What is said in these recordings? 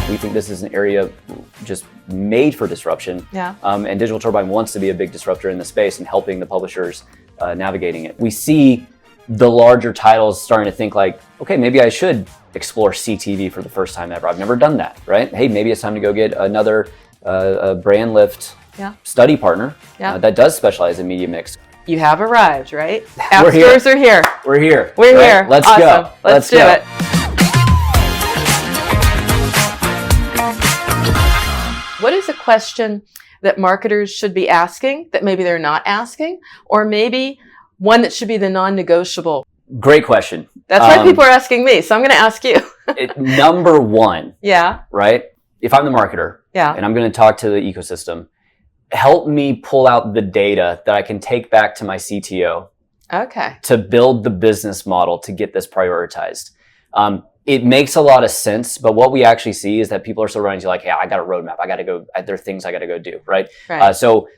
We think this is an area just made for disruption. Yeah. And Digital Turbine wants to be a big disruptor in the space and helping the publishers navigating it. We see the larger titles starting to think like, okay, maybe I should explore CTV for the first time ever. I've never done that, right? Hey, maybe it's time to go get another brand lift study partner that does specialize in media mix. You have arrived, right? We're here. Stores are here. We're here. We're right? here. Let's awesome. go. Let's do it. What is a question that marketers should be asking that maybe they're not asking, or maybe one that should be the non-negotiable? Great question. That's why people are asking me, so I'm going to ask you. Number one, yeah, right? If I'm the marketer and I'm going to talk to the ecosystem, help me pull out the data that I can take back to my CTO to build the business model to get this prioritized. It makes a lot of sense, but what we actually see is that people are still running to like, hey, I got a roadmap. I got to go, there are things I got to go do, right? So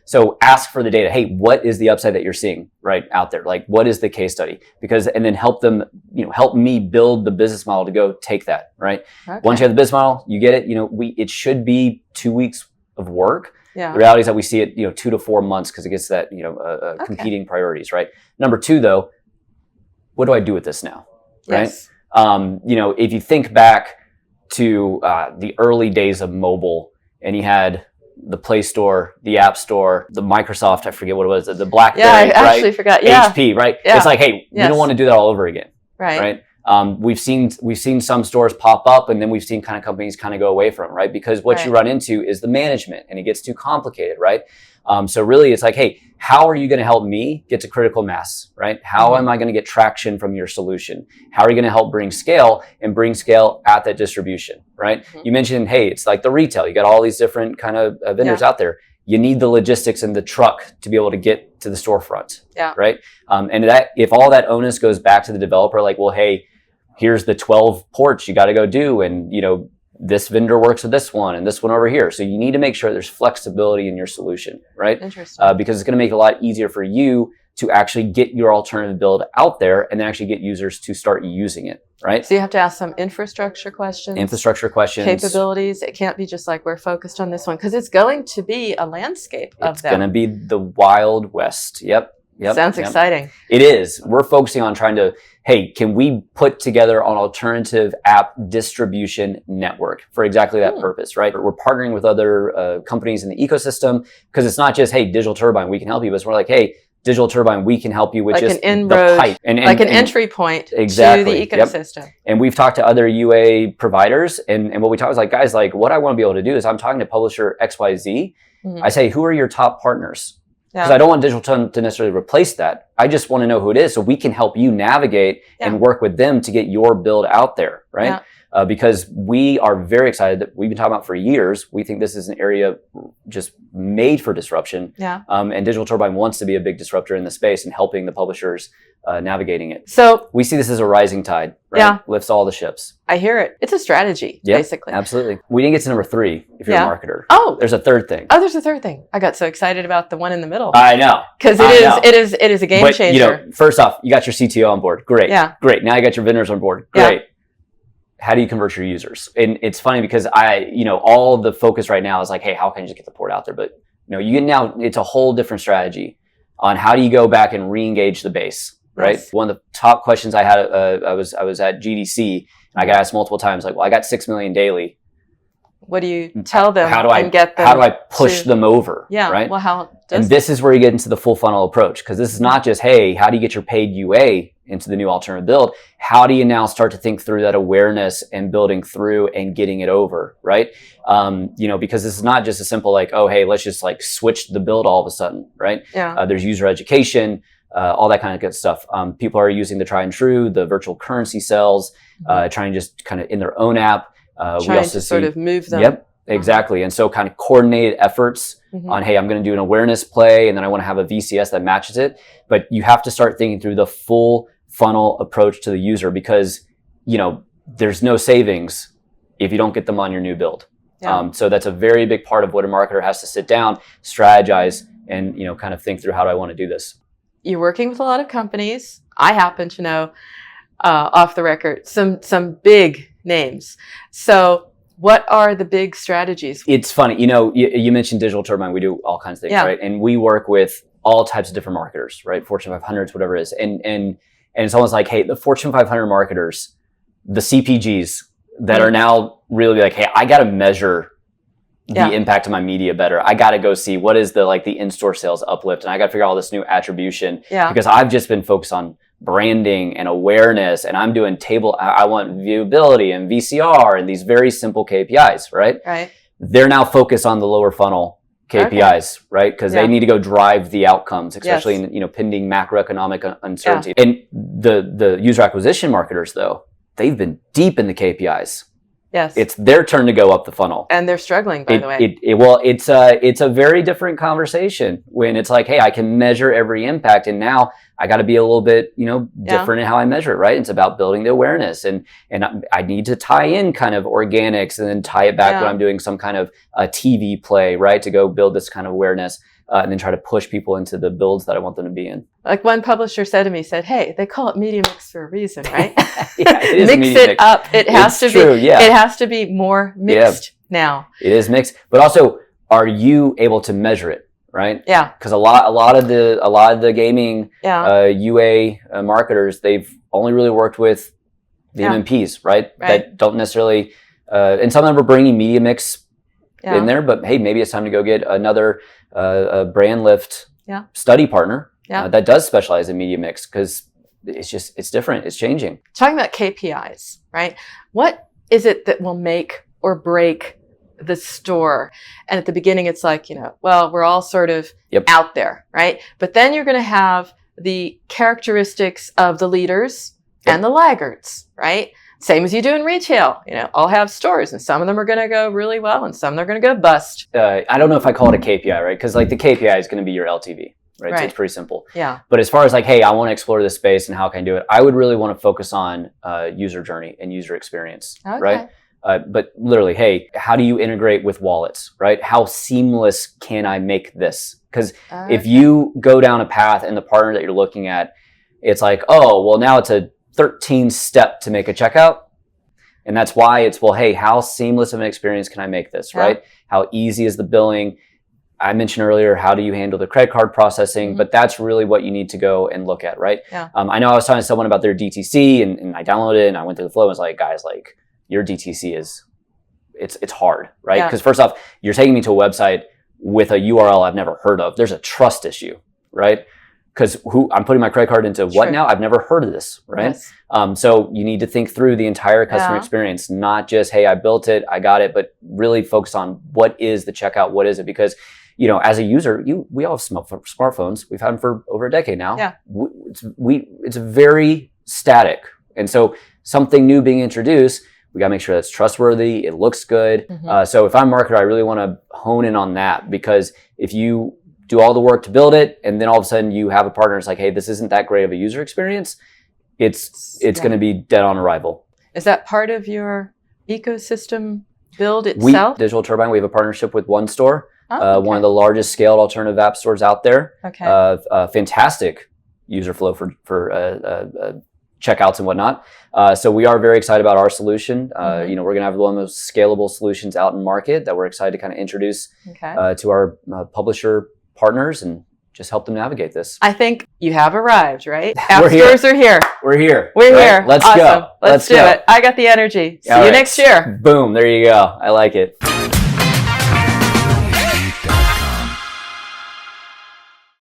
ask for the data. Hey, what is the upside that you're seeing right out there? Like, what is the case study? And then help them, help me build the business model to go take that, right? Once you have the business model, you get it, it should be 2 weeks of work. Yeah. The reality is that we see it, 2 to 4 months because it gets that, competing priorities, right? Number two, though, what do I do with this now, right? Yes. If you think back to the early days of mobile, and you had the Play Store, the App Store, the Microsoft, I forget what it was, the BlackBerry, I actually forgot. Yeah. HP, right? Yeah. It's like, hey, we don't want to do that all over again, right? We've seen some stores pop up, and then we've seen kind of companies kind of go away from, right? Because what you run into is the management, and it gets too complicated, right? So really, it's like, hey, how are you going to help me get to critical mass, right? How am I going to get traction from your solution? How are you going to help bring scale at that distribution, right? You mentioned, hey, it's like the retail. You got all these different kind of vendors out there. You need the logistics and the truck to be able to get to the storefront, right? And that if all that onus goes back to the developer, like, well, hey, here's the 12 ports you got to go do, and this vendor works with this one and this one over here. So you need to make sure there's flexibility in your solution, right? Interesting. Because it's going to make it a lot easier for you to actually get your alternative build out there and then actually get users to start using it, right? So you have to ask some infrastructure questions. Capabilities. It can't be just like, we're focused on this one, because it's going to be a landscape of them. It's going to be the Wild West. Yep. Sounds exciting. It is. We're focusing on trying to, hey, can we put together an alternative app distribution network for exactly that purpose, right? We're partnering with other companies in the ecosystem, because it's not just, hey, Digital Turbine, we can help you, but it's more like, hey, Digital Turbine, we can help you with like just an inroad, the pipe. And entry point to the ecosystem. Yep. And we've talked to other UA providers, and what we talk is like, guys, like what I want to be able to do is I'm talking to publisher XYZ. I say, who are your top partners? Because I don't want Digital to necessarily replace that. I just want to know who it is so we can help you navigate and work with them to get your build out there, right? Because we are very excited that we've been talking about for years. We think this is an area just made for disruption. And Digital Turbine wants to be a big disruptor in the space and helping the publishers navigating it. So we see this as a rising tide, right? Lifts all the ships. I hear it. It's a strategy, basically. Absolutely. We didn't get to number 3 if you're a marketer. Oh, there's a third thing. Oh, there's a third thing. I got so excited about the one in the middle. I know. Because it is a game changer. First off, you got your CTO on board. Great. Great. Now you got your vendors on board. Great. How do you convert your users? And it's funny because all the focus right now is like, hey, how can you just get the port out there? But it's a whole different strategy on how do you go back and re-engage the base, right? One of the top questions I had, I was at GDC, and I got asked multiple times, like, well, I got 6 million daily. What do you tell them get them? How do I push them over? Right? Well, and this is where you get into the full funnel approach, because this is not just, hey, how do you get your paid UA into the new alternative build? How do you now start to think through that awareness and building through and getting it over, right? Because this is not just a simple like, oh, hey, let's just like switch the build all of a sudden, right? There's user education, all that kind of good stuff. People are using the tried and true, the virtual currency cells, trying just kind of in their own app. We also sort of move them. Yep, exactly. And so kind of coordinated efforts on, hey, I'm going to do an awareness play, and then I want to have a VCS that matches it. But you have to start thinking through the full funnel approach to the user, because, there's no savings if you don't get them on your new build. So that's a very big part of what a marketer has to sit down, strategize, and, kind of think through, how do I want to do this? You're working with a lot of companies. I happen to know, off the record, some big names. So What are the big strategies? It's funny, you mentioned Digital Turbine. We do all kinds of things, right? And we work with all types of different marketers, right? Fortune 500s, whatever it is. And it's almost like, hey, the Fortune 500 marketers, the CPGs that are now really like, hey, I got to measure the impact of my media better. I got to go see what is the in-store sales uplift, and I got to figure out all this new attribution because I've just been focused on branding and awareness, and I'm doing I want viewability and VCR and these very simple KPIs, right? Right. They're now focused on the lower funnel KPIs, right? Because they need to go drive the outcomes, especially in pending macroeconomic uncertainty. And the user acquisition marketers, though, they've been deep in the KPIs. Yes. It's their turn to go up the funnel. And they're struggling, by the way. It's a very different conversation when it's like, hey, I can measure every impact, and now I got to be a little bit, different in how I measure it, right? It's about building the awareness, and I need to tie in kind of organics and then tie it back when I'm doing some kind of a TV play, right? To go build this kind of awareness. And then try to push people into the builds that I want them to be in. Like one publisher said to me, hey, they call it media mix for a reason, right? It is mix it mix. Up. It has to true, be. It has to be more mixed now. It is mixed, but also, are you able to measure it, right? Yeah. Because a lot of the gaming UA marketers, they've only really worked with the MMPs, right? That don't necessarily, and some of them are bringing media mix in there, but hey, maybe it's time to go get another a brand lift study partner that does specialize in media mix, because it's different. It's changing. Talking about KPIs, right? What is it that will make or break the store? And at the beginning, it's like, well, we're all sort of out there, right? But then you're going to have the characteristics of the leaders and the laggards, right? Same as you do in retail. All have stores, and some of them are going to go really well, and some are going to go bust. I don't know if I call it a KPI, right? Because the KPI is going to be your LTV, right? So it's pretty simple. Yeah. But as far as hey, I want to explore this space and how can I do it, I would really want to focus on user journey and user experience, right? But literally, hey, how do you integrate with wallets, right? How seamless can I make this? Because if you go down a path and the partner that you're looking at, it's like, oh, well, now it's a 13 step to make a checkout. And that's why it's, well, hey, how seamless of an experience can I make this, right? How easy is the billing? I mentioned earlier, how do you handle the credit card processing? But that's really what you need to go and look at, right? I know I was talking to someone about their DTC, and I downloaded it and I went through the flow and was like, guys, your DTC it's hard, right? Because first off, you're taking me to a website with a URL I've never heard of. There's a trust issue, right? Because I'm putting my credit card into what now? I've never heard of this, right? Yes. So you need to think through the entire customer experience, not just, hey, I built it, I got it, but really focus on what is the checkout, what is it? Because, as a user, we all have smartphones. We've had them for over a decade now. Yeah. It's very static. And so something new being introduced, we got to make sure that's trustworthy, it looks good. So if I'm a marketer, I really want to hone in on that, because if you do all the work to build it, and then all of a sudden you have a partner that's like, hey, this isn't that great of a user experience, it's going to be dead on arrival. Is that part of your ecosystem build itself? Digital Turbine, we have a partnership with One Store, one of the largest scaled alternative app stores out there. Fantastic user flow for checkouts and whatnot. So we are very excited about our solution. We're going to have one of the most scalable solutions out in market that we're excited to kind of introduce to our publisher partners and just help them navigate this. I think you have arrived, right? App stores are here. We're here. We're here. Let's go. Let's do it. I got the energy. See you next year. Boom. There you go. I like it.